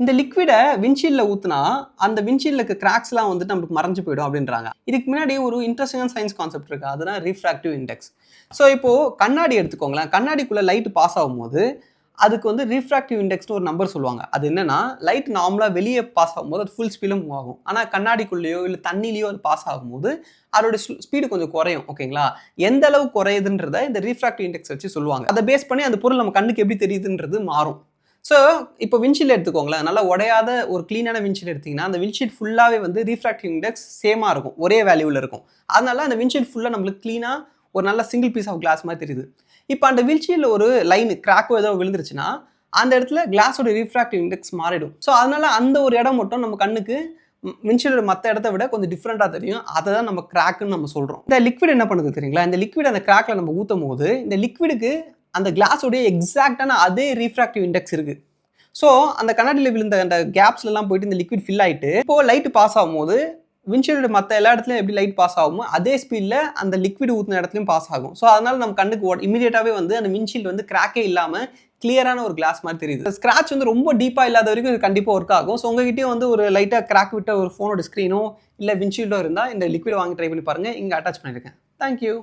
இந்த லிக்விட விண்ட்ஷீல்ட்ல ஊத்துனா, அந்த விண்ட்ஷீல்ட்ல இருக்க கிராக்ஸ்லாம் வந்துட்டு நமக்கு மறைஞ்சு போயிடும் அப்படின்றாங்க. இதுக்கு முன்னாடி ஒரு இன்ட்ரஸ்டிங்கான சயன்ஸ் கான்செப்ட் இருக்கு. அதுதான் ரிஃப்ராக்டிவ் இண்டெக்ஸ். ஸோ இப்போ கண்ணாடி எடுத்துக்கோங்களேன். கண்ணாடிக்குள்ள லைட் பாஸ் ஆகும்போது, அதுக்கு வந்து ரிஃப்ராக்டிவ் இண்டெக்ஸ்னு ஒரு நம்பர் சொல்லுவாங்க. அது என்னன்னா, லைட் நார்மலா வெளிய பாஸ் ஆகும்போது அது ஃபுல் ஸ்பீட்ல மூவ் ஆகும். ஆனா கண்ணாடிக்குள்ளேயோ இல்ல தண்ணிலயோ அது பாஸ் ஆகும்போது, அதோட ஸ்பீடு கொஞ்சம் குறையும். ஓகேங்களா? எந்த அளவு குறையுதுன்றத இந்த ரிஃப்ராக்டிவ் இண்டெக்ஸ் வச்சு சொல்லுவாங்க. அத பேஸ் பண்ணி அந்த பொருள் நம்ம கண்ணுக்கு எப்படி தெரியுதுன்றது மாறும். ஸோ, இப்போ விண்ட்ஷீல்ட் எடுத்துக்கோங்களேன். நல்லா உடையாத ஒரு கிளீனான விண்ட்ஷீல்ட் எடுத்தீங்கன்னா, அந்த விண்ட்ஷீல்ட் ஃபுல்லாவே வந்து ரிஃப்ராக்டிவ் இண்டெக்ஸ் சேமா இருக்கும். ஒரே வேல்யூல இருக்கும். அதனால அந்த விண்ட்ஷீல்ட் ஃபுல்லா நம்மளுக்கு கிளீனா ஒரு நல்ல சிங்கிள் பீஸ் ஆஃப் கிளாஸ் மாரி தெரியுது. இப்போ அந்த விண்ட்ஷீல்ட்ல ஒரு லைன் கிராக்கோ ஏதோ விழுந்துருச்சுன்னா, அந்த இடத்துல கிளாஸோட ரிஃப்ராக்டிவ் இண்டெக்ஸ் மாறிடும். ஸோ, அதனால அந்த ஒரு இடம் மட்டும் நம்ம கண்ணுக்கு விண்ட்ஷீல்டோட மத்த இடத்த விட கொஞ்சம் டிஃபரெண்டா தெரியும். அத தான் நம்ம கிராக்ன்னு நம்ம சொல்றோம். இந்த லிக்விட் என்ன பண்ணுது தெரியுங்களா? இந்த லிக்விட் அந்த கிராக்ல நம்ம ஊத்தும்போது, இந்த லிக்விடுக்கு அந்த கிளாஸோடைய எக்ஸாக்ட்டான அதே ரிஃப்ராக்டிவ் இண்டெக்ஸ் இருக்கு. ஸோ, அந்த கண்ணாடியில விழுந்த அந்த கேப்ஸ்லலாம் போயிட்டு இந்த லிக்விட் ஃபில் ஆயிட்டு, இப்போ லைட் பாஸ் ஆகும்போது, விண்ட்ஷீல்டு மத்த எல்லா இடத்துலயும் எப்படி லைட் பாஸ் ஆகுமோ, அதே ஸ்பீட்ல அந்த லிக்விட் ஊத்துன இடத்துலயும் பாஸ் ஆகும். ஸோ, அதனால நம்ம கண்ணுக்கு இமிடியேட்டாவே வந்து அந்த விண்ட்ஷீல்டு வந்து கிராக்கே இல்லாம கிளியரான ஒரு கிளாஸ் மாரி தெரியுது. ஸ்க்ராட்ச் வந்து ரொம்ப டீப்பா இல்லாத வரைக்கும் இது கண்டிப்பா ஒர்க் ஆகும். ஸோ, உங்ககிட்டயும் வந்து ஒரு லைட்டா கிராக் விட்ட ஒரு ஃபோனோட ஸ்க்ரீனோ, இல்ல விண்ட்ஷீல்டோ இருந்தா இந்த லிக்விட வாங்கி ட்ரை பண்ணி பாருங்க. இங்க அட்டாச் பண்ணியிருக்கேன். Thank you.